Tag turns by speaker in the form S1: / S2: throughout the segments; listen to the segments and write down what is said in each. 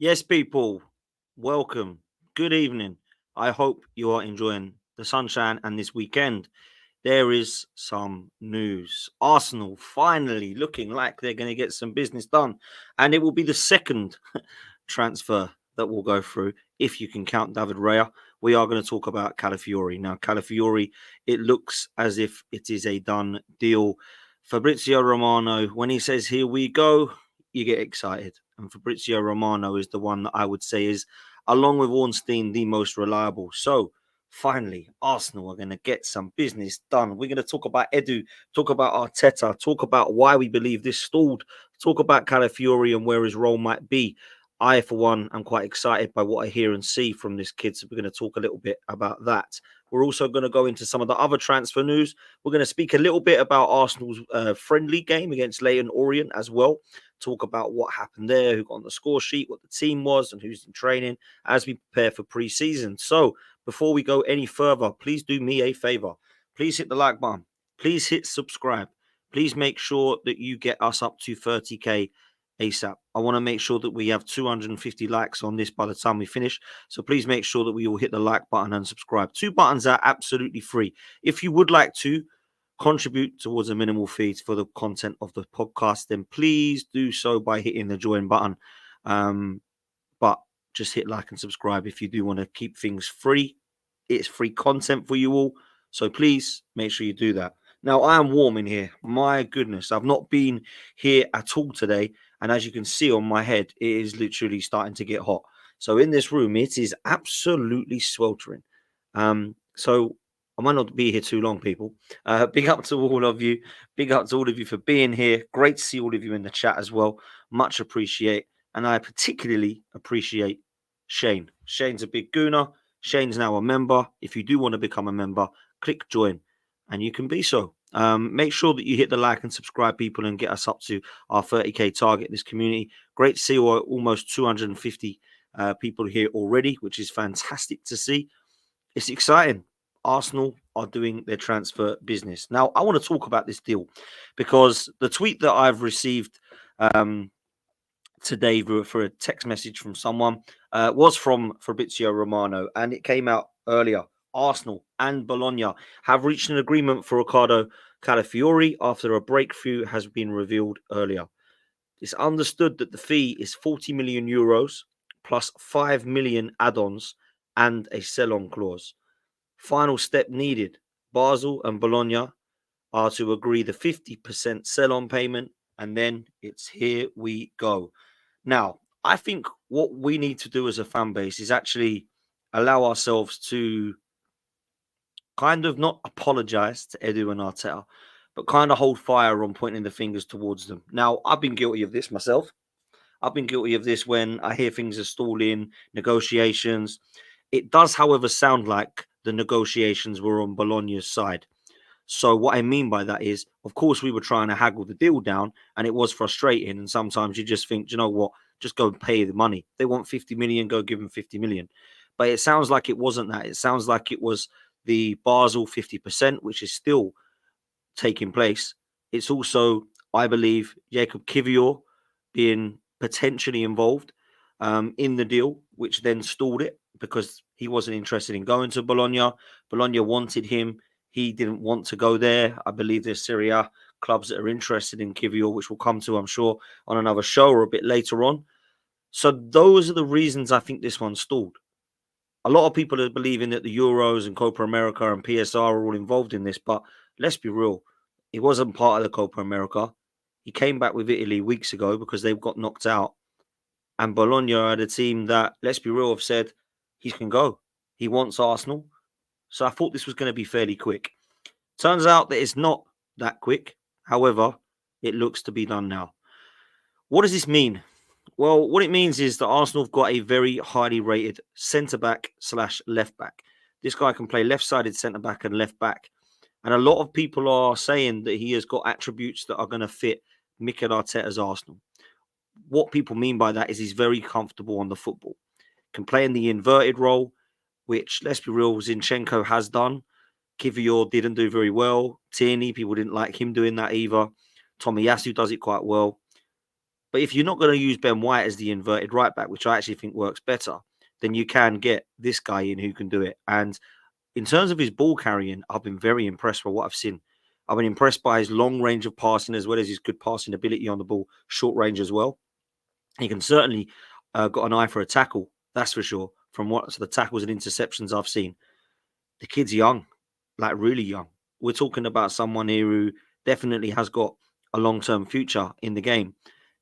S1: Yes, people, welcome. Good evening. I hope you are enjoying the sunshine and this weekend. There is some news. Arsenal finally looking like they're going to get some business done, and it will be the second transfer that we'll go through if you can count David Raya. We are going to talk about Calafiori. Now, Calafiori, it looks as if it is a done deal. Fabrizio Romano, when he says, "Here we go," you get excited. And Fabrizio Romano is the one that I would say is, along with Ornstein, the most reliable. So, finally, Arsenal are going to get some business done. We're going to talk about Edu, talk about Arteta, talk about why we believe this stalled, talk about Calafiori and where his role might be. I, for one, am quite excited by what I hear and see from this kid. So we're going to talk a little bit about that. We're also going to go into some of the other transfer news. We're going to speak a little bit about Arsenal's friendly game against Leyton Orient as well. Talk about what happened there, who got on the score sheet, what the team was, and who's in training as we prepare for pre-season. So before we go any further, please do me a favor. Please hit the like button. Please hit subscribe. Please make sure that you get us up to 30k ASAP. I want to make sure that we have 250 likes on this by the time we finish. So please make sure that we all hit the like button and subscribe. Two buttons are absolutely free. If you would like to contribute towards a minimal fee for the content of the podcast, then please do so by hitting the join button. But just hit like and subscribe if you do want to keep things free. It's free content for you all. So please make sure you do that. Now, I am warm in here. My goodness, I've not been here at all today. And as you can see on my head, it is literally starting to get hot. So in this room, it is absolutely sweltering. So I might not be here too long, people. Big up to all of you. Big up to all of you for being here. Great to see all of you in the chat as well. Much appreciate. And I particularly appreciate Shane. Shane's a big gooner. Shane's now a member. If you do want to become a member, click join and you can be so. Make sure that you hit the like and subscribe, people, and get us up to our 30k target in this community. Great to see almost 250 people here already, which is fantastic to see. It's exciting. Arsenal are doing their transfer business. Now, I want to talk about this deal because the tweet that I've received today for a text message from someone was from Fabrizio Romano, and it came out earlier. Arsenal and Bologna have reached an agreement for Riccardo Calafiori after a breakthrough has been revealed earlier. It's understood that the fee is 40 million euros plus 5 million add-ons and a sell-on clause. Final step needed. Basel and Bologna are to agree the 50% sell-on payment, and then it's here we go. Now, I think what we need to do as a fan base is actually allow ourselves to kind of not apologize to Edu and Arteta, but kind of hold fire on pointing the fingers towards them. Now, I've been guilty of this myself. I've been guilty of this when I hear things are stalling, negotiations. It does, however, sound like the negotiations were on Bologna's side. So what I mean by that is, of course, we were trying to haggle the deal down, and it was frustrating. And sometimes you just think, you know what, just go and pay the money. They want 50 million, go give them 50 million. But it sounds like it wasn't that. It sounds like it was the Basel 50%, which is still taking place. It's also, I believe, Jacob Kivior being potentially involved in the deal, which then stalled it because he wasn't interested in going to Bologna. Bologna wanted him. He didn't want to go there. I believe there's Serie A clubs that are interested in Kivior, which we'll come to, I'm sure, on another show or a bit later on. So those are the reasons I think this one stalled. A lot of people are believing that the Euros and Copa America and PSR are all involved in this, but let's be real. He wasn't part of the Copa America. He came back with Italy weeks ago because they got knocked out. And Bologna are the team that, let's be real, have said he can go. He wants Arsenal. So I thought this was going to be fairly quick. Turns out that it's not that quick. However, it looks to be done now. What does this mean? Well, what it means is that Arsenal have got a very highly rated centre-back / left-back. This guy can play left-sided centre-back and left-back. And a lot of people are saying that he has got attributes that are going to fit Mikel Arteta's Arsenal. What people mean by that is he's very comfortable on the football. Can play in the inverted role, which, let's be real, Zinchenko has done. Kivior didn't do very well. Tierney, people didn't like him doing that either. Tomiyasu does it quite well. But if you're not going to use Ben White as the inverted right back, which I actually think works better, then you can get this guy in who can do it. And in terms of his ball carrying, I've been very impressed by what I've seen. I've been impressed by his long range of passing as well as his good passing ability on the ball, short range as well. He can certainly got an eye for a tackle, that's for sure. From what the tackles and interceptions I've seen, the kid's young, like really young. We're talking about someone here who definitely has got a long-term future in the game.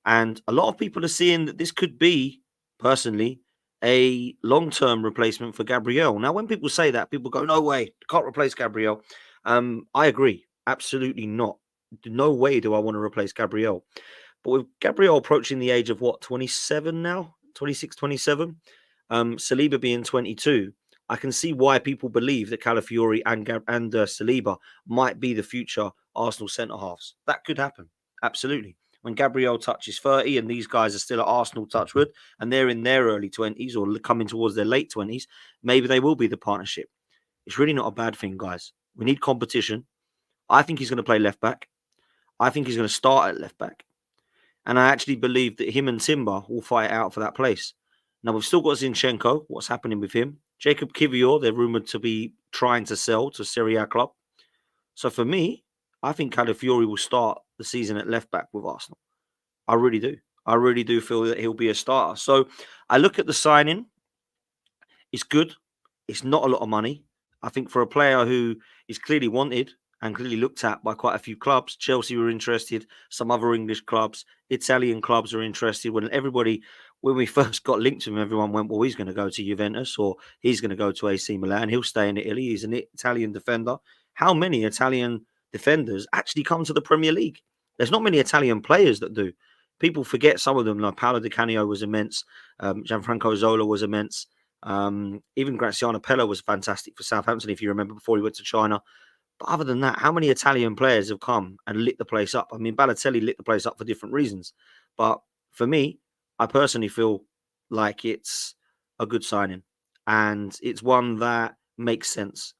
S1: And a lot of people are seeing that this could be, personally, a long-term replacement for Gabriel. Now, when people say that, people go, no way, can't replace Gabriel. I agree. Absolutely not. No way do I want to replace Gabriel. But with Gabriel approaching the age of what, 27 now? 26, 27? Saliba being 22, I can see why people believe that Calafiori and Saliba might be the future Arsenal centre halves. That could happen. Absolutely. When Gabriel touches 30 and these guys are still at Arsenal, touchwood, and they're in their early 20s or coming towards their late 20s, maybe they will be the partnership. It's really not a bad thing, guys. We need competition. I think he's going to play left back. I think he's going to start at left back. And I actually believe that him and Timber will fight out for that place. Now, we've still got Zinchenko. What's happening with him? Jacob Kivior, they're rumoured to be trying to sell to Serie A club. So for me, I think Calafiori will start the season at left back with Arsenal. I really do. I really do feel that he'll be a starter. So I look at the signing. It's good. It's not a lot of money. I think for a player who is clearly wanted and clearly looked at by quite a few clubs, Chelsea were interested, some other English clubs, Italian clubs are interested. When we first got linked to him, everyone went, well, he's going to go to Juventus or he's going to go to AC Milan. He'll stay in Italy. He's an Italian defender. How many Italian defenders actually come to the Premier League? There's not many Italian players that do. People forget some of them. Like Paolo Di Canio was immense. Gianfranco Zola was immense. Even Graziano Pella was fantastic for Southampton, if you remember, before he went to China. But other than that, how many Italian players have come and lit the place up? I mean, Balotelli lit the place up for different reasons. But for me, I personally feel like it's a good signing. And it's one that makes sense.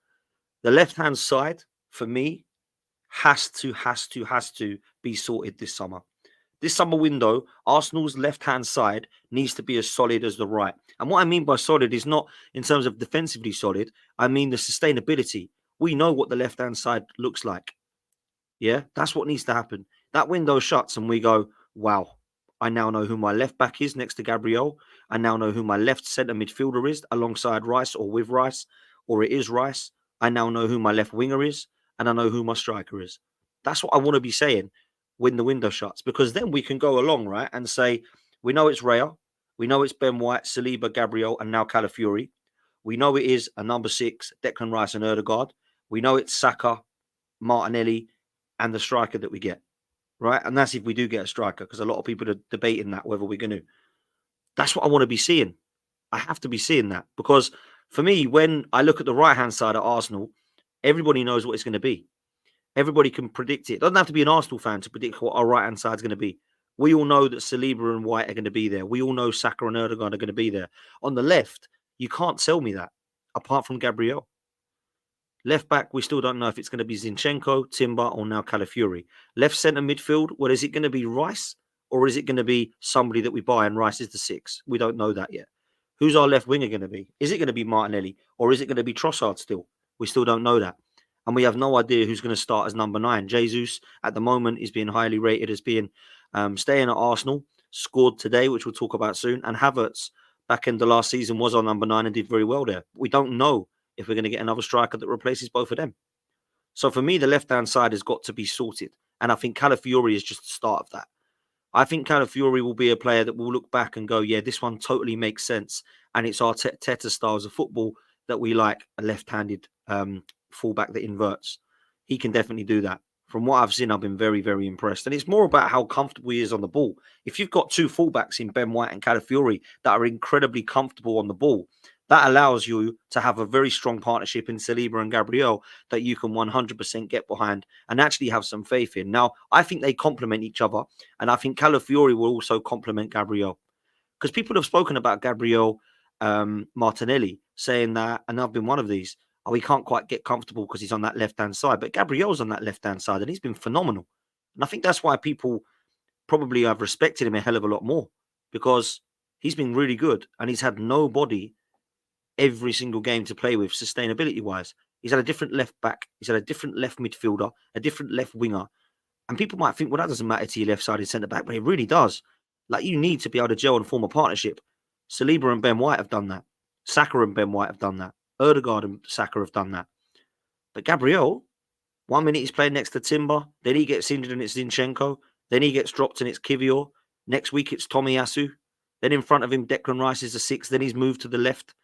S1: The left-hand side, for me, has to be sorted this summer. This summer window, Arsenal's left-hand side needs to be as solid as the right. And what I mean by solid is not in terms of defensively solid. I mean the sustainability. We know what the left-hand side looks like. Yeah, that's what needs to happen. That window shuts and we go, wow, I now know who my left back is next to Gabriel. I now know who my left centre midfielder is alongside Rice or with Rice, or it is Rice. I now know who my left winger is and I know who my striker is. That's what I want to be saying when the window shuts, because then we can go along, right, and say, we know it's Raya, we know it's Ben White, Saliba, Gabriel, and now Calafiori. We know it is a number 6, Declan Rice and Ødegaard. We know it's Saka, Martinelli, and the striker that we get, right? And that's if we do get a striker, because a lot of people are debating that, whether we're going to. That's what I want to be seeing. I have to be seeing that, because for me, when I look at the right-hand side of Arsenal, everybody knows what it's going to be. Everybody can predict it. It doesn't have to be an Arsenal fan to predict what our right-hand side is going to be. We all know that Saliba and White are going to be there. We all know Saka and Ødegaard are going to be there. On the left, you can't tell me that, apart from Gabriel. Left back, we still don't know if it's going to be Zinchenko, Timber, or now Calafiori. Left centre midfield, well, is it going to be Rice, or is it going to be somebody that we buy and Rice is the 6? We don't know that yet. Who's our left winger going to be? Is it going to be Martinelli, or is it going to be Trossard still? We still don't know that. And we have no idea who's going to start as number 9. Jesus, at the moment, is being highly rated as being staying at Arsenal, scored today, which we'll talk about soon. And Havertz, back in the last season, was on number 9 and did very well there. We don't know if we're going to get another striker that replaces both of them. So for me, the left-hand side has got to be sorted. And I think Calafiori is just the start of that. I think Calafiori will be a player that will look back and go, yeah, this one totally makes sense. And it's our Arteta styles of football that we like, a left-handed fullback that inverts. He can definitely do that. From what I've seen, I've been very, very impressed. And it's more about how comfortable he is on the ball. If you've got 2 fullbacks in Ben White and Calafiori that are incredibly comfortable on the ball, that allows you to have a very strong partnership in Saliba and Gabriel that you can 100% get behind and actually have some faith in. Now, I think they complement each other, and I think Calafiori will also complement Gabriel. Because people have spoken about Gabriel Martinelli, saying that, and I've been one of these, we can't quite get comfortable because he's on that left-hand side. But Gabriel's on that left-hand side, and he's been phenomenal. And I think that's why people probably have respected him a hell of a lot more because he's been really good and he's had nobody every single game to play with sustainability-wise. He's had a different left back. He's had a different left midfielder, a different left winger. And people might think, well, that doesn't matter to your left-sided centre-back, but it really does. Like, you need to be able to gel and form a partnership. Saliba and Ben White have done that. Saka and Ben White have done that. Odegaard and Saka have done that. But Gabriel, 1 minute he's playing next to Timber, then he gets injured and it's Zinchenko, then he gets dropped and it's Kivior. Next week it's Tomiyasu. Then in front of him, Declan Rice is a 6. Then he's moved to the left.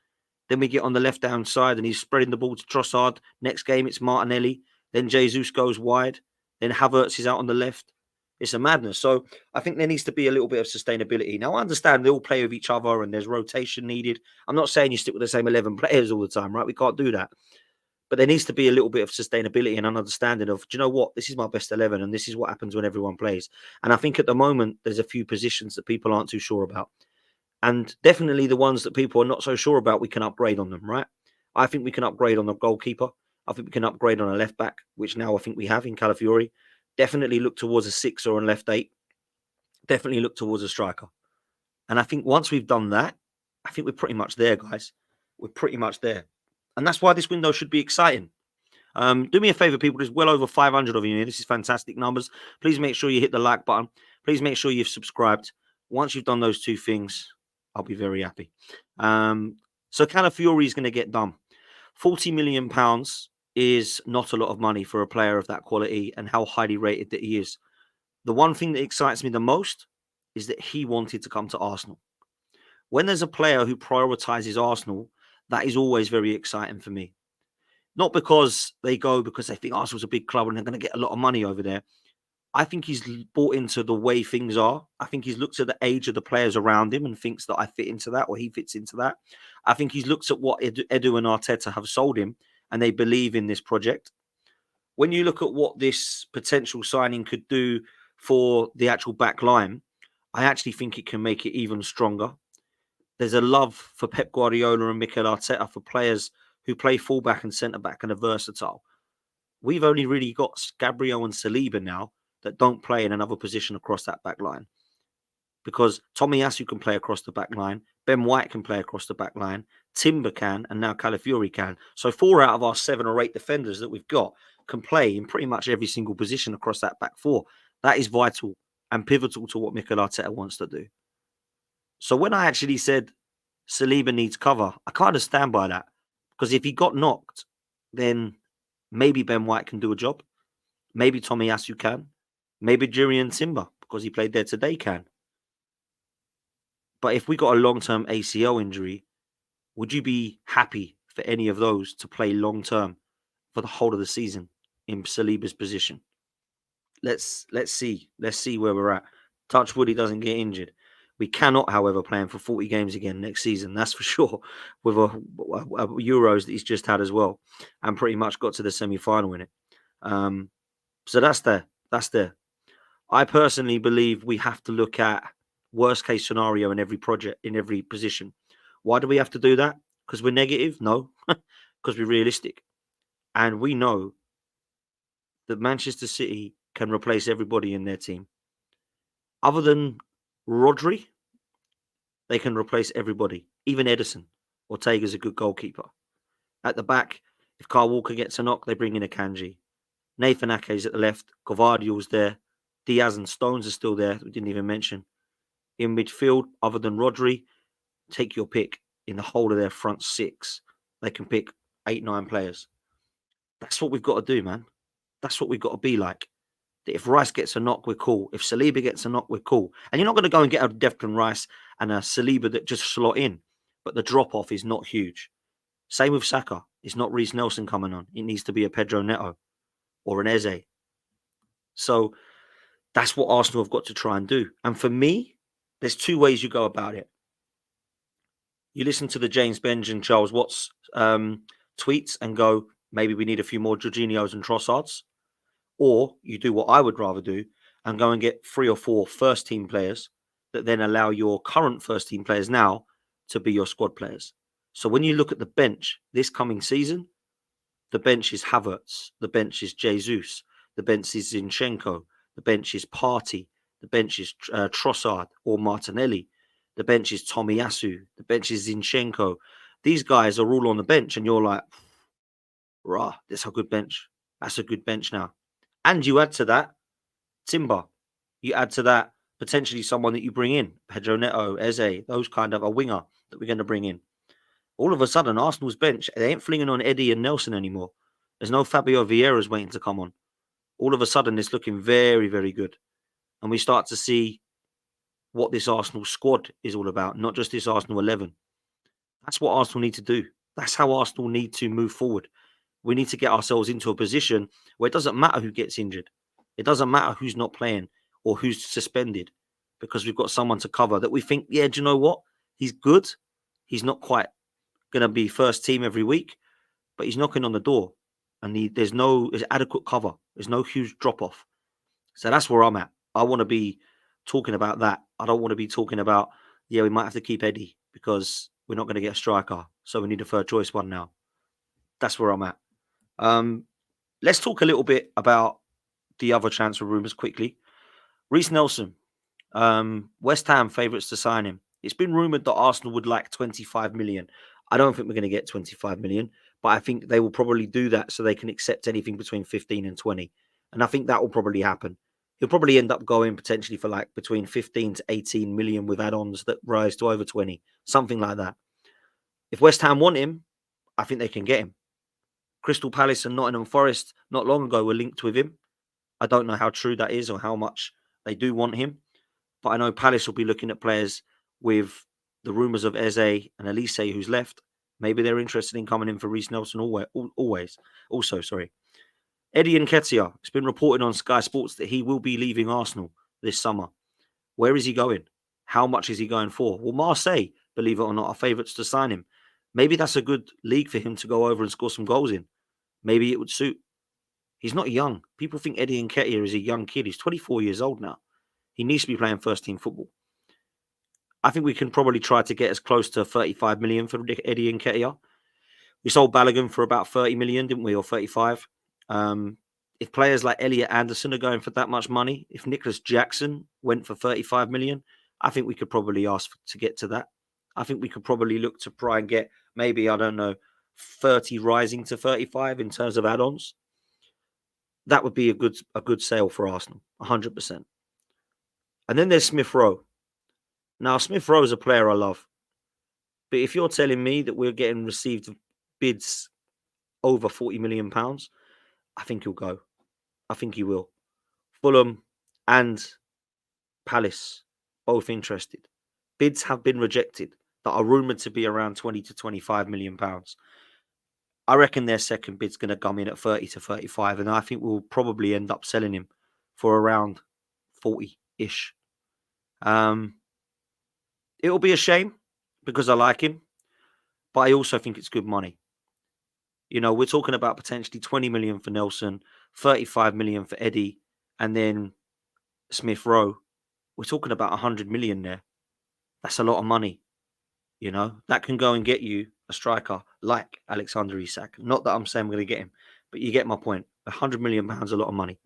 S1: Then we get on the left-hand side and he's spreading the ball to Trossard. Next game it's Martinelli. Then Jesus goes wide. Then Havertz is out on the left. It's a madness. So I think there needs to be a little bit of sustainability. Now, I understand they all play with each other and there's rotation needed. I'm not saying you stick with the same 11 players all the time, right? We can't do that. But there needs to be a little bit of sustainability and an understanding of, do you know what? This is my best 11 and this is what happens when everyone plays. And I think at the moment, there's a few positions that people aren't too sure about. And definitely the ones that people are not so sure about, we can upgrade on them, right? I think we can upgrade on the goalkeeper. I think we can upgrade on a left back, which now I think we have in Calafiori. Definitely look towards a 6 or a left 8. Definitely look towards a striker. And I think once we've done that, I think we're pretty much there, guys. We're pretty much there. And that's why this window should be exciting. Do me a favor, people. There's well over 500 of you here. This is fantastic numbers. Please make sure you hit the like button. Please make sure you've subscribed. Once you've done those two things, I'll be very happy. So Calafiori is going to get done. £40 million is not a lot of money for a player of that quality and how highly rated that he is. The one thing that excites me the most is that he wanted to come to Arsenal. When there's a player who prioritizes Arsenal, that is always very exciting for me. Not because they go because they think Arsenal's a big club and they're going to get a lot of money over there. I think he's bought into the way things are. I think he's looked at the age of the players around him and thinks that I fit into that or he fits into that. I think he's looked at what Edu and Arteta have sold him and they believe in this project. When you look at what this potential signing could do for the actual back line, I actually think it can make it even stronger. There's a love for Pep Guardiola and Mikel Arteta for players who play fullback and centre-back and are versatile. We've only really got Gabriel and Saliba now that don't play in another position across that back line. Because Tomiyasu can play across the back line, Ben White can play across the back line, Timber can, and now Calafiori can. So 4 out of our 7 or 8 defenders that we've got can play in pretty much every single position across that back 4. That is vital and pivotal to what Mikel Arteta wants to do. So when I actually said Saliba needs cover, I kind of stand by that. Because if he got knocked, then maybe Ben White can do a job. Maybe Tomiyasu can. Maybe Jurriën Timber, because he played there today, can. But if we got a long-term ACL injury, would you be happy for any of those to play long-term for the whole of the season in Saliba's position? Let's see. Let's see where we're at. Touch wood, he doesn't get injured. We cannot, however, play him for 40 games again next season. That's for sure. With a Euros that he's just had as well, and pretty much got to the semi-final in it. So that's there. That's there. I personally believe we have to look at worst case scenario in every project, in every position. Why do we have to do that? Because we're negative? No, because we're realistic. And we know that Manchester City can replace everybody in their team. Other than Rodri, they can replace everybody. Even Ederson. Ortega's a good goalkeeper. At the back, if Kyle Walker gets a knock, they bring in a Kanji. Nathan Ake's at the left. Gvardiol's there. Diaz and Stones are still there. We didn't even mention. In midfield, other than Rodri, take your pick. In the whole of their front 6, they can pick 8, 9 players. That's what we've got to do, man. That's what we've got to be like. That if Rice gets a knock, we're cool. If Saliba gets a knock, we're cool. And you're not going to go and get a Declan Rice and a Saliba that just slot in. But the drop-off is not huge. Same with Saka. It's not Reece Nelson coming on. It needs to be a Pedro Neto or an Eze. So that's what Arsenal have got to try and do. And for me, there's 2 ways you go about it. You listen to the James Benge and Charles Watts tweets and go, maybe we need a few more Jorginhos and Trossards. Or you do what I would rather do and go and get 3 or 4 first-team players that then allow your current first-team players now to be your squad players. So when you look at the bench this coming season, the bench is Havertz, the bench is Jesus, the bench is Zinchenko, the bench is Partey, the The bench is Trossard or Martinelli. The bench is Tomiyasu. The bench is Zinchenko. These guys are all on the bench, and you're like, rah, that's a good bench. That's a good bench now. And you add to that Timber. You add to that potentially someone that you bring in, Pedro Neto, Eze, those kind of a winger that we're going to bring in. All of a sudden, Arsenal's bench, they ain't flinging on Eddie and Nelson anymore. There's no Fabio Vieira's waiting to come on. All of a sudden, it's looking very, very good. And we start to see what this Arsenal squad is all about, not just this Arsenal 11. That's what Arsenal need to do. That's how Arsenal need to move forward. We need to get ourselves into a position where it doesn't matter who gets injured. It doesn't matter who's not playing or who's suspended, because we've got someone to cover that we think, yeah, do you know what? He's good. He's not quite going to be first team every week, but he's knocking on the door, and there's adequate cover. There's no huge drop off. So that's where I'm at. I want to be talking about that. I don't want to be talking about, yeah, we might have to keep Eddie because we're not going to get a striker, so we need a third choice one now. That's where I'm at. Let's talk a little bit about the other transfer rumours quickly. Reiss Nelson, West Ham favourites to sign him. It's been rumoured that Arsenal would like 25 million. I don't think we're going to get 25 million, but I think they will probably do that so they can accept anything between 15 and 20. And I think that will probably happen. He'll probably end up going potentially for like between 15 to 18 million with add-ons that rise to over 20, something like that. If West Ham want him, I think they can get him. Crystal Palace and Nottingham Forest not long ago were linked with him. I don't know how true that is or how much they do want him, but I know Palace will be looking at players with the rumours of Eze and Elise who's left. Maybe they're interested in coming in for Reiss Nelson always. Also, Eddie Nketiah, it's been reported on Sky Sports that he will be leaving Arsenal this summer. Where is he going? How much is he going for? Well, Marseille, believe it or not, are favourites to sign him. Maybe that's a good league for him to go over and score some goals in. Maybe it would suit. He's not young. People think Eddie Nketiah is a young kid. He's 24 years old now. He needs to be playing first-team football. I think we can probably try to get as close to 35 million for Eddie Nketiah. We sold Balogun for about 30 million, didn't we, or 35? If players like Elliot Anderson are going for that much money, if Nicholas Jackson went for 35 million, I think we could probably ask to get to that. I think we could probably look to try and get maybe, 30 rising to 35 in terms of add-ons. That would be a good sale for Arsenal, 100%. And then there's Smith-Rowe. Now, Smith-Rowe is a player I love. But if you're telling me that we're getting received bids over £40 million, I think he'll go. I think he will. Fulham and Palace, both interested. Bids have been rejected that are rumoured to be around 20 to 25 million pounds. I reckon their second bid's going to come in at 30 to 35, and I think we'll probably end up selling him for around 40-ish. It'll be a shame because I like him, but I also think it's good money. You know, we're talking about potentially 20 million for Nelson, 35 million for Eddie, and then Smith-Rowe. We're talking about 100 million there. That's a lot of money. You know, that can go and get you a striker like Alexander Isak. Not that I'm saying we're going to get him, but you get my point. 100 million pounds, a lot of money.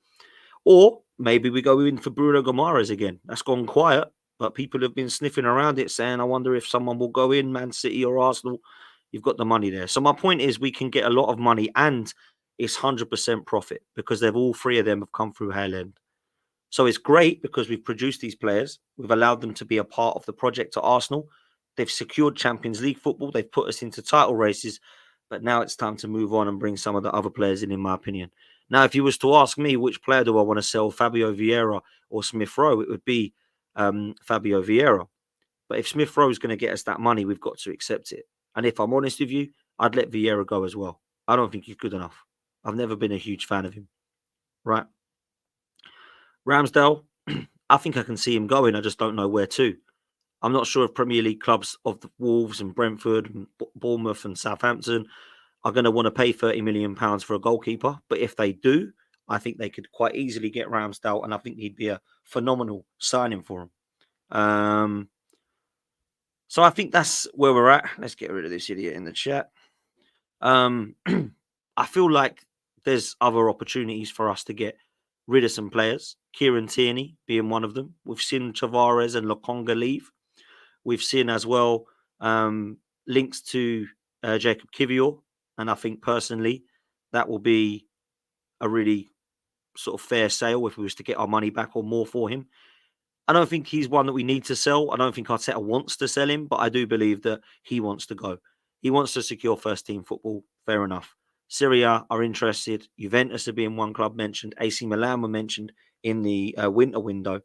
S1: Or maybe we go in for Bruno Guimaraes again. That's gone quiet, but people have been sniffing around it saying, I wonder if someone will go in, Man City or Arsenal. You've got the money there. So my point is we can get a lot of money and it's 100% profit because all three of them have come through Hale End. So it's great because we've produced these players. We've allowed them to be a part of the project at Arsenal. They've secured Champions League football. They've put us into title races. But now it's time to move on and bring some of the other players in my opinion. Now, if you was to ask me which player do I want to sell, Fabio Vieira or Smith-Rowe, it would be Fabio Vieira. But if Smith-Rowe is going to get us that money, we've got to accept it. And if I'm honest with you, I'd let Vieira go as well. I don't think he's good enough. I've never been a huge fan of him. Right? Ramsdale, I think I can see him going. I just don't know where to. I'm not sure if Premier League clubs of the Wolves and Brentford and Bournemouth and Southampton are going to want to pay £30 million for a goalkeeper. But if they do, I think they could quite easily get Ramsdale, and I think he'd be a phenomenal signing for them. So I think that's where we're at. Let's get rid of this idiot in the chat. I feel like there's other opportunities for us to get rid of some players. Kieran Tierney being one of them. We've seen Tavares and Lokonga leave. We've seen as well links to Jacob Kivior. And I think personally that will be a really sort of fair sale if we was to get our money back or more for him. I don't think he's one that we need to sell. I don't think Arteta wants to sell him, but I do believe that he wants to go. He wants to secure first team football. Fair enough. Syria are interested. Juventus are being one club mentioned. AC Milan were mentioned in the winter window.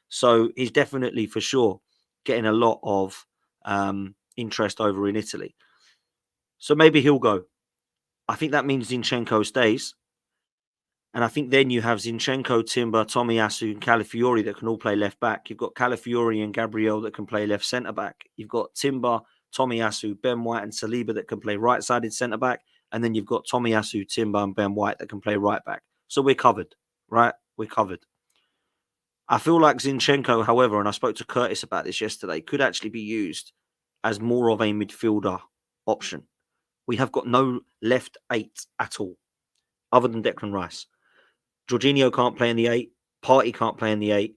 S1: So he's definitely for sure getting a lot of interest over in Italy. So maybe he'll go. I think that means Zinchenko stays. And I think then you have Zinchenko, Timber, Tomiyasu, and Calafiori that can all play left back. You've got Calafiori and Gabriel that can play left centre back. You've got Timber, Tomiyasu, Ben White, and Saliba that can play right-sided centre back. And then you've got Tomiyasu, Timber, and Ben White that can play right back. So we're covered, right? We're covered. I feel like Zinchenko, however, and I spoke to Curtis about this yesterday, could actually be used as more of a midfielder option. We have got no left 8 at all, other than Declan Rice. Jorginho can't play in the 8. Partey can't play in the 8.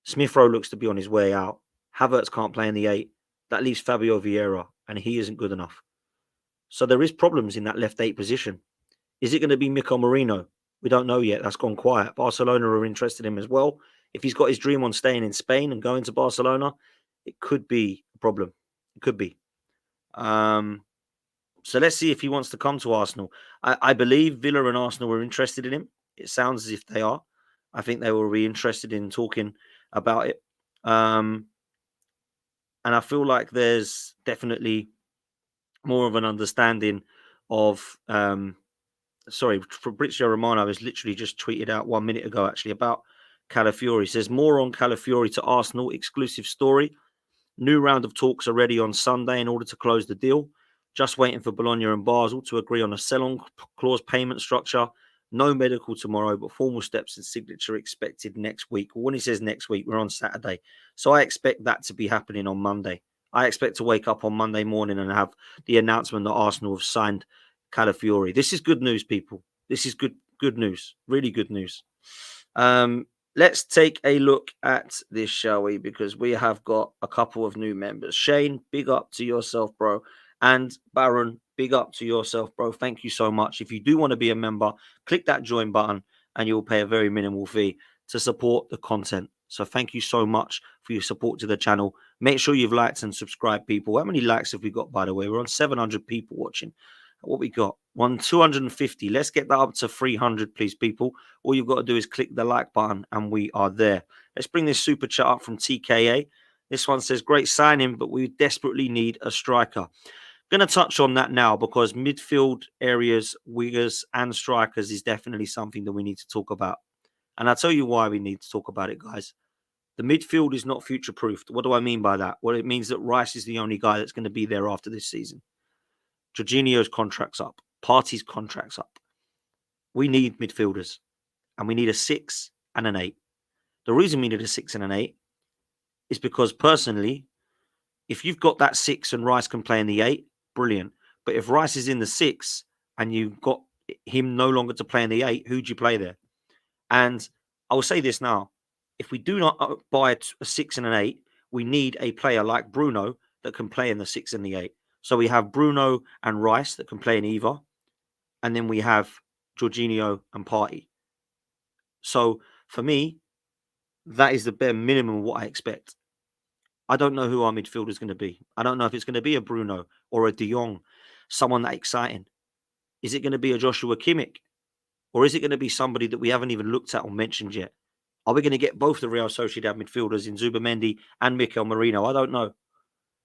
S1: Smith-Rowe looks to be on his way out. Havertz can't play in the 8. That leaves Fabio Vieira, and he isn't good enough. So there is problems in that left 8 position. Is it going to be Mikel Merino? We don't know yet. That's gone quiet. Barcelona are interested in him as well. If he's got his dream on staying in Spain and going to Barcelona, it could be a problem. It could be. So let's see if he wants to come to Arsenal. I believe Villa and Arsenal were interested in him. It sounds as if they are. I think they will be interested in talking about it. And I feel like there's definitely more of an understanding of... Fabrizio Romano has literally just tweeted out 1 minute ago, actually, about Calafiori. He says, more on Calafiori to Arsenal, exclusive story. New round of talks are ready on Sunday in order to close the deal. Just waiting for Bologna and Basel to agree on a sell-on clause payment structure. No medical tomorrow, but formal steps and signature expected next week. When he says next week, we're on Saturday. So I expect that to be happening on Monday. I expect to wake up on Monday morning and have the announcement that Arsenal have signed Calafiori. This is good news, people. This is good news. Really good news. Let's take a look at this, shall we? Because we have got a couple of new members. Shane, big up to yourself, bro. And Baron, big up to yourself, bro. Thank you so much. If you do want to be a member, click that join button and you'll pay a very minimal fee to support the content. So thank you so much for your support to the channel. Make sure you've liked and subscribed, people. How many likes have we got, by the way? We're on 700 people watching. What we got? 250. Let's get that up to 300, please, people. All you've got to do is click the like button and we are there. Let's bring this super chat up from TKA. This one says, great signing, but we desperately need a striker. Going to touch on that now because midfield areas, wingers and strikers is definitely something that we need to talk about. And I'll tell you why we need to talk about it, guys. The midfield is not future-proofed. What do I mean by that? Well, it means that Rice is the only guy that's going to be there after this season. Jorginho's contract's up. Partey's contract's up. We need midfielders. And we need a 6 and an 8. The reason we need a 6 and an 8 is because, personally, if you've got that 6 and Rice can play in the 8, brilliant. But if Rice is in the 6 and you've got him no longer to play in the 8, who do you play there? And I will say this now. If we do not buy a 6 and an 8, we need a player like Bruno that can play in the 6 and the 8. So we have Bruno and Rice that can play in either. And then we have Jorginho and Partey. So for me, that is the bare minimum of what I expect. I don't know who our midfielder is going to be. I don't know if it's going to be a Bruno or a De Jong, someone that exciting. Is it going to be a Joshua Kimmich? Or is it going to be somebody that we haven't even looked at or mentioned yet? Are we going to get both the Real Sociedad midfielders in Zubamendi and Mikel Merino? I don't know.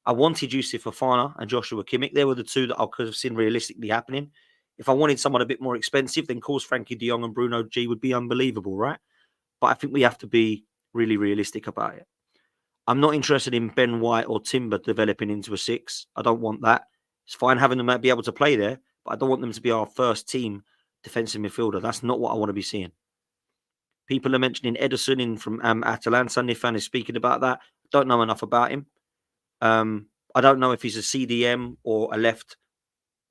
S1: I wanted Yusuf Fofana and Joshua Kimmich. They were the two that I could have seen realistically happening. If I wanted someone a bit more expensive, then of course Frankie de Jong and Bruno G would be unbelievable, right? But I think we have to be really realistic about it. I'm not interested in Ben White or Timber developing into a 6. I don't want that. It's fine having them be able to play there, but I don't want them to be our first team defensive midfielder. That's not what I want to be seeing. People are mentioning Ederson in from Atalanta. Nifan is speaking about that. Don't know enough about him. I don't know if he's a CDM or a left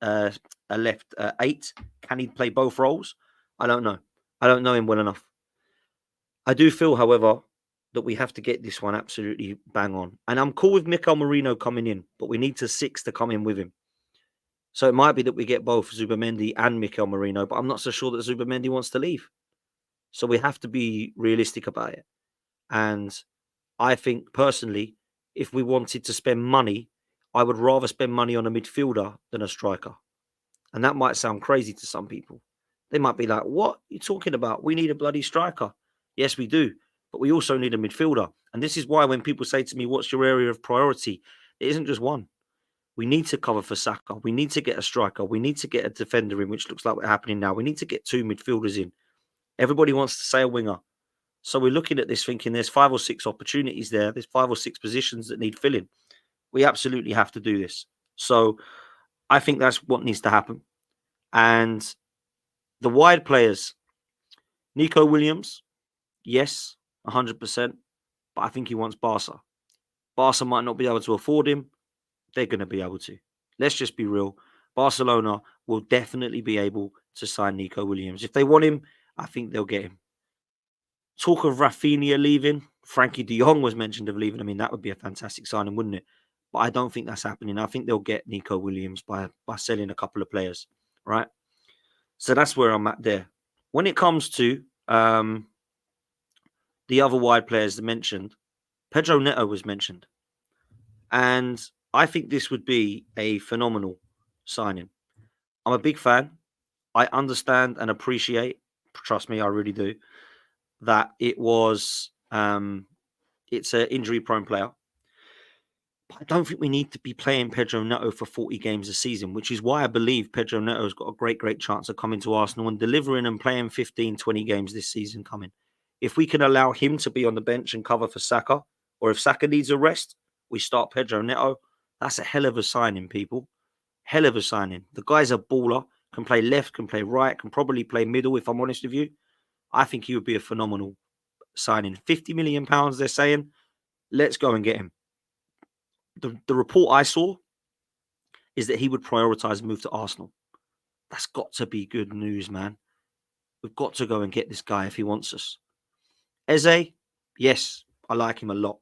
S1: 8. Can he play both roles? I don't know. I don't know him well enough. I do feel, however, that we have to get this one absolutely bang on. And I'm cool with Mikel Merino coming in, but we need six to come in with him. So it might be that we get both Zubimendi and Mikel Merino, but I'm not so sure that Zubimendi wants to leave. So we have to be realistic about it. And I think personally, if we wanted to spend money, I would rather spend money on a midfielder than a striker. And that might sound crazy to some people. They might be like, what are you talking about? We need a bloody striker. Yes, we do. But we also need a midfielder. And this is why when people say to me, what's your area of priority? It isn't just one. We need to cover for Saka. We need to get a striker. We need to get a defender in, which looks like what's happening now. We need to get two midfielders in. Everybody wants to say a winger. So we're looking at this thinking there's 5 or 6 opportunities there. There's 5 or 6 positions that need filling. We absolutely have to do this. So I think that's what needs to happen. And the wide players, Nico Williams, yes, 100%. But I think he wants Barca. Barca might not be able to afford him. They're going to be able to. Let's just be real. Barcelona will definitely be able to sign Nico Williams. If they want him, I think they'll get him. Talk of Rafinha leaving. Frankie de Jong was mentioned of leaving. I mean, that would be a fantastic signing, wouldn't it? But I don't think that's happening. I think they'll get Nico Williams by selling a couple of players, right? So that's where I'm at there. When it comes to the other wide players that mentioned, Pedro Neto was mentioned. And I think this would be a phenomenal signing. I'm a big fan. I understand and appreciate, trust me, I really do, that it was it's an injury-prone player. But I don't think we need to be playing Pedro Neto for 40 games a season, which is why I believe Pedro Neto's got a great chance of coming to Arsenal and delivering and playing 15, 20 games this season coming. If we can allow him to be on the bench and cover for Saka, or if Saka needs a rest, we start Pedro Neto. That's a hell of a signing, people. Hell of a signing. The guy's a baller, can play left, can play right, can probably play middle, if I'm honest with you. I think he would be a phenomenal signing. £50 million, they're saying. Let's go and get him. The report I saw is that he would prioritise move to Arsenal. That's got to be good news, man. We've got to go and get this guy if he wants us. Eze, yes, I like him a lot.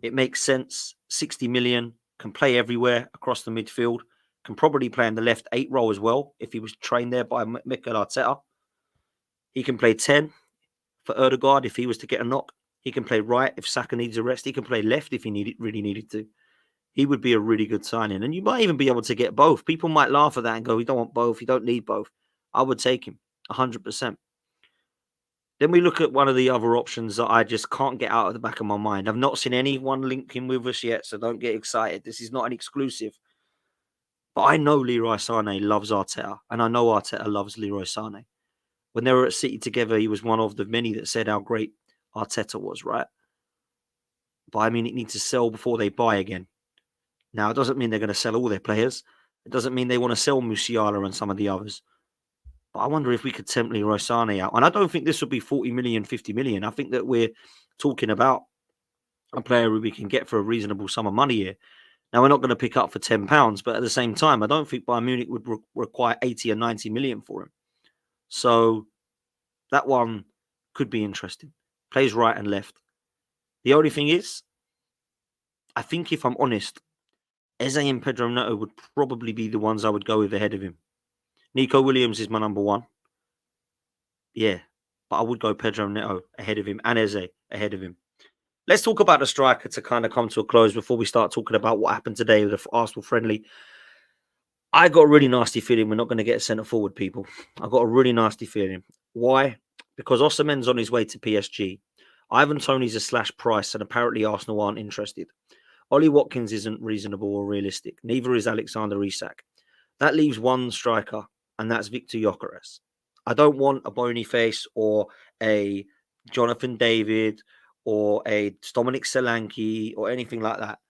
S1: It makes sense. 60 million, can play everywhere across the midfield, can probably play in the left 8 role as well if he was trained there by Mikel Arteta. He can play 10 for Odegaard if he was to get a knock. He can play right if Saka needs a rest. He can play left if he really needed to. He would be a really good signing. And you might even be able to get both. People might laugh at that and go, we don't want both. You don't need both. I would take him 100%. Then we look at one of the other options that I just can't get out of the back of my mind. I've not seen anyone linking with us yet, so don't get excited. This is not an exclusive. But I know Leroy Sané loves Arteta, and I know Arteta loves Leroy Sané. When they were at City together, he was one of the many that said how great Arteta was, right? But I mean, it needs to sell before they buy again. Now, it doesn't mean they're going to sell all their players. It doesn't mean they want to sell Musiala and some of the others. But I wonder if we could tempt Leroy Sané out. And I don't think this would be 40 million, 50 million. I think that we're talking about a player who we can get for a reasonable sum of money here. Now, we're not going to pick up for £10, but at the same time, I don't think Bayern Munich would require 80 or 90 million for him. So that one could be interesting. Plays right and left. The only thing is, I think if I'm honest, Eze and Pedro Neto would probably be the ones I would go with ahead of him. Nico Williams is my number one. Yeah, but I would go Pedro Neto ahead of him and Eze ahead of him. Let's talk about the striker to kind of come to a close before we start talking about what happened today with the Arsenal friendly. I got a really nasty feeling we're not going to get a centre forward, people. I got a really nasty feeling. Why? Because Osimhen's on his way to PSG. Ivan Toney's a slash price, and apparently Arsenal aren't interested. Ollie Watkins isn't reasonable or realistic. Neither is Alexander Isak. That leaves one striker, and that's Victor Gyökeres. I don't want a Boniface or a Jonathan David or a Dominic Solanke or anything like that.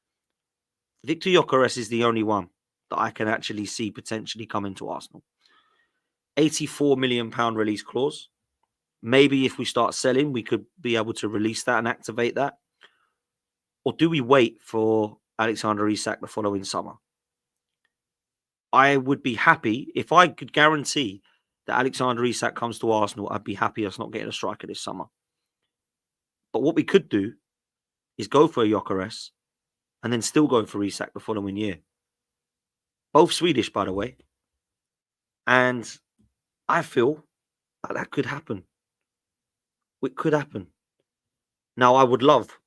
S1: Victor Gyökeres is the only one that I can actually see potentially coming to Arsenal. £84 million release clause. Maybe if we start selling, we could be able to release that and activate that. Or do we wait for Alexander Isak the following summer? I would be happy if I could guarantee that Alexander Isak comes to Arsenal. I'd be happy us not getting a striker this summer. But what we could do is go for a Gyökeres and then still go for Isak the following year. Both Swedish, by the way. And I feel that could happen. It could happen. Now, I would love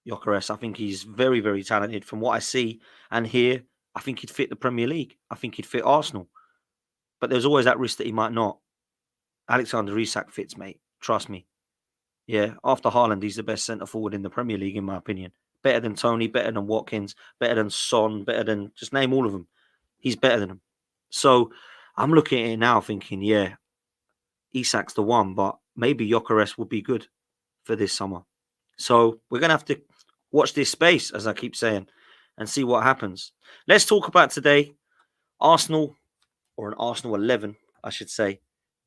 S1: Gyökeres. I think he's very, very talented. From what I see and hear, I think he'd fit the Premier League. I think he'd fit Arsenal. But there's always that risk that he might not. Alexander Isak fits, mate. Trust me. Yeah, after Haaland, he's the best centre forward in the Premier League, in my opinion. Better than Tony, better than Watkins, better than Son, better than, just name all of them. He's better than them. So I'm looking at it now thinking, yeah, Isak's the one, but maybe Gyökeres will be good for this summer. So we're going to have to watch this space, as I keep saying, and see what happens. Let's talk about today. Arsenal, or an Arsenal 11, I should say,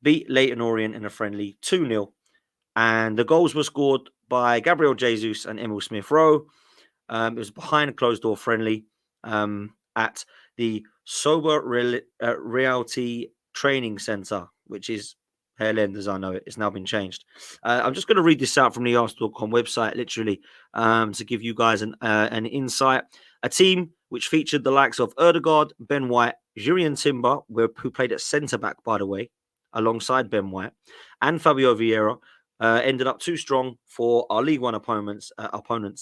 S1: beat Leyton Orient in a friendly 2-0. And the goals were scored by Gabriel Jesus and Emil Smith-Rowe. It was behind a closed-door friendly at the Sober Reality Training Centre, which is Hale End, as I know it. It's now been changed. I'm just going to read this out from the Arsenal.com website, literally, to give you guys an insight. A team which featured the likes of Ødegaard, Ben White, Jurrien Timber, who played at centre-back, by the way, alongside Ben White, and Fabio Vieira, ended up too strong for our League One opponents,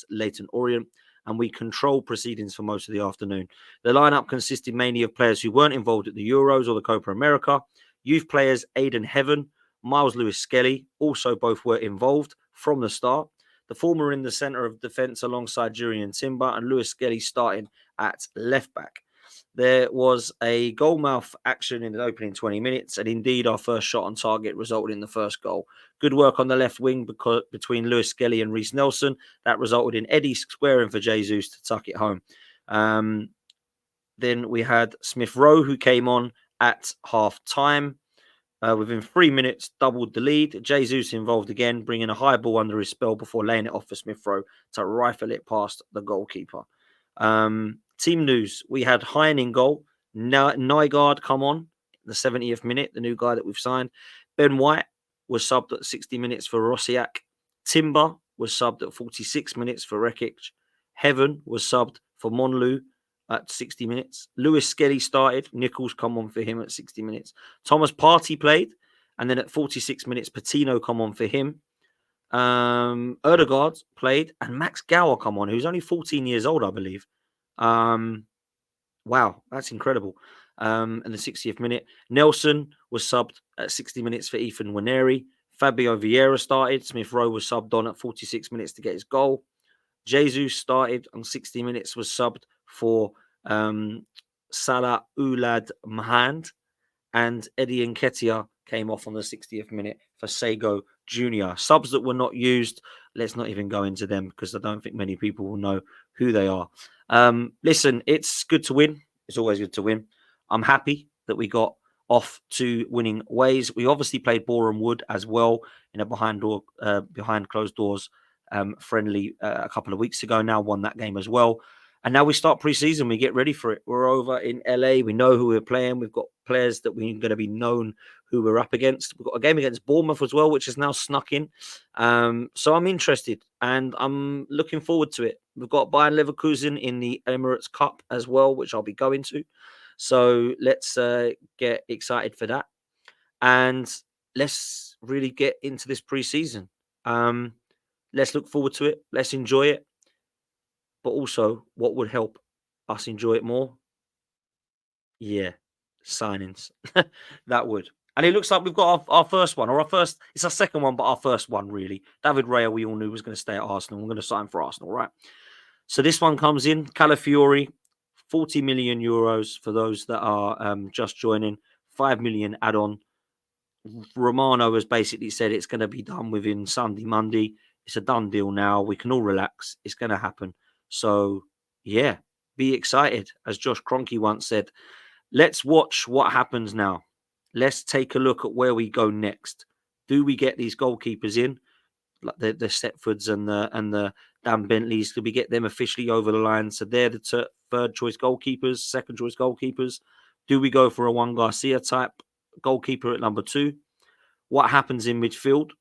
S1: Leyton Orient, and we controlled proceedings for most of the afternoon. The lineup consisted mainly of players who weren't involved at the Euros or the Copa America. Youth players Aidan Heaven, Miles Lewis-Skelly, also both were involved from the start. The former in the centre of defence alongside Jurrien Timber, and Lewis-Skelly starting at left back. There was a goalmouth action in the opening 20 minutes, and indeed our first shot on target resulted in the first goal. Good work on the left wing between Lewis-Skelly and Reece Nelson. That resulted in Eddie squaring for Jesus to tuck it home. Then we had Smith-Rowe, who came on at half-time. Within 3 minutes, doubled the lead. Jesus involved again, bringing a high ball under his spell before laying it off for Smith-Rowe to rifle it past the goalkeeper. Team news, we had Hein in goal. Nygaard come on the 70th minute, the new guy that we've signed. Ben White was subbed at 60 minutes for Rosiak. Timber was subbed at 46 minutes for Rekic. Heaven was subbed for Monlu at 60 minutes. Lewis-Skelly started. Nichols come on for him at 60 minutes. Thomas Partey played. And then at 46 minutes, Patino come on for him. Ødegaard played. And Max Gower come on, who's only 14 years old, I believe. Wow, that's incredible. In the 60th minute, Nelson was subbed at 60 minutes for Ethan Nwaneri. Fabio Vieira started. Smith-Rowe was subbed on at 46 minutes to get his goal. Jesus started on 60 minutes, was subbed for Salah Oulad Mahand. And Eddie Nketiah came off on the 60th minute for Sego Jr. Subs that were not used, let's not even go into them because I don't think many people will know who they are. Listen, it's good to win. It's always good to win. I'm happy that we got off to winning ways. We obviously played Boreham Wood as well in a behind closed doors friendly a couple of weeks ago. Now won that game as well. And now we start pre-season. We get ready for it. We're over in LA. We know who we're playing. We've got players that we're going to be known who we're up against. We've got a game against Bournemouth as well, which is now snuck in. So I'm interested and I'm looking forward to it. We've got Bayern Leverkusen in the Emirates Cup as well, which I'll be going to. So let's get excited for that. And let's really get into this pre-season. Let's look forward to it. Let's enjoy it. But also, what would help us enjoy it more? Yeah, signings. That would. And it looks like we've got our first one, or it's our second one, but our first one, really. David Raya, we all knew was going to stay at Arsenal. We're going to sign for Arsenal, right? So this one comes in, Calafiori, 40 million euros for those that are just joining, 5 million add-on. Romano has basically said it's going to be done within Sunday, Monday. It's a done deal now. We can all relax. It's going to happen. So, yeah, be excited. As Josh Kroenke once said, let's watch what happens now. Let's take a look at where we go next. Do we get these goalkeepers in? Like the Setfords and the Dan Bentleys, do we get them officially over the line? So they're the third choice goalkeepers, second choice goalkeepers. Do we go for a Juan Garcia type goalkeeper at number 2? What happens in midfield?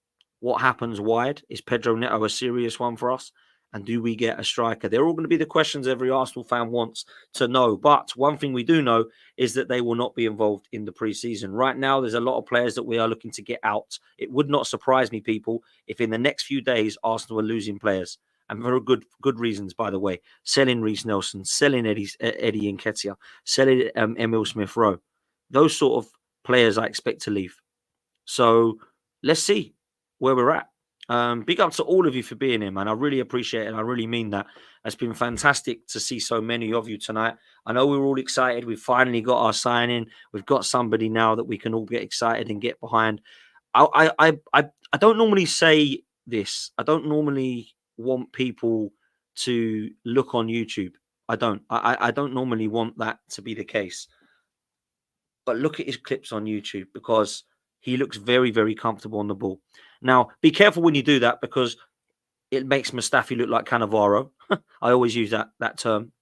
S1: What happens wide? Is Pedro Neto a serious one for us? And do we get a striker? They're all going to be the questions every Arsenal fan wants to know. But one thing we do know is that they will not be involved in the pre-season. Right now, there's a lot of players that we are looking to get out. It would not surprise me, people, if in the next few days, Arsenal are losing players. And for good reasons, by the way. Selling Reece Nelson, selling Eddie Nketiah, selling Emil Smith-Rowe. Those sort of players I expect to leave. So let's see where we're at. Big up to all of you for being here, man. I really appreciate it. I really mean that. It's been fantastic to see so many of you tonight. I know we were all excited. We've finally got our signing. We've got somebody now that we can all get excited and get behind. I don't normally say this. I don't normally want people to look on YouTube. I don't. I don't normally want that to be the case. But look at his clips on YouTube because he looks very, very comfortable on the ball. Now, be careful when you do that because it makes Mustafi look like Cannavaro. I always use that term.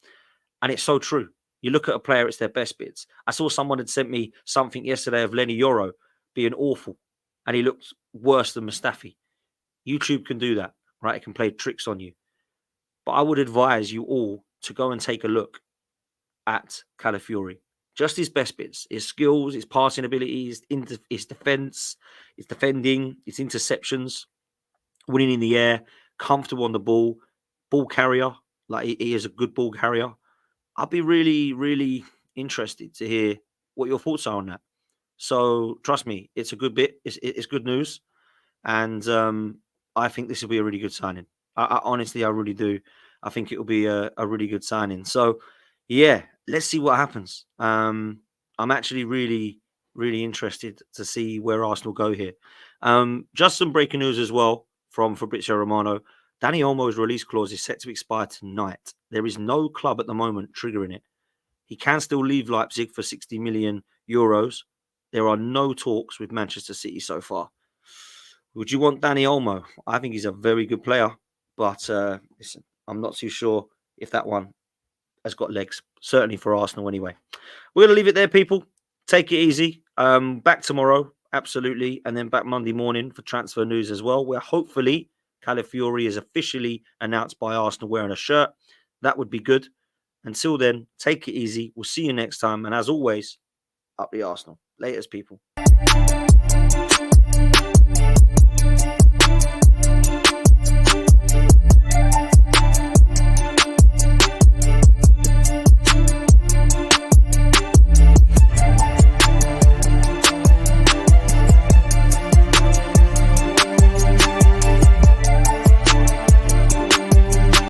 S1: And it's so true. You look at a player, it's their best bits. I saw someone had sent me something yesterday of Lenny Yoro being awful. And he looked worse than Mustafi. YouTube can do that, right? It can play tricks on you. But I would advise you all to go and take a look at Calafiori. Just his best bits, his skills, his passing abilities, his defense, his defending, his interceptions, winning in the air, comfortable on the ball carrier. Like he is a good ball carrier. I'd be really, really interested to hear what your thoughts are on that. So trust me, it's a good bit. It's good news, and I think this will be a really good signing. I honestly, I really do. I think it will be a really good signing. So yeah, let's see what happens. I'm actually really, really interested to see where Arsenal go here. Just some breaking news as well from Fabrizio Romano. Dani Olmo's release clause is set to expire tonight. There is no club at the moment triggering it. He can still leave Leipzig for 60 million euros. There are no talks with Manchester City so far. Would you want Dani Olmo? I think he's a very good player, but listen, I'm not too sure if that one has got legs. Certainly for Arsenal anyway. We're going to leave it there, people. Take it easy. Back tomorrow, absolutely. And then back Monday morning for transfer news as well, where hopefully Calafiori is officially announced by Arsenal wearing a shirt. That would be good. Until then, take it easy. We'll see you next time. And as always, up the Arsenal. Laters, people.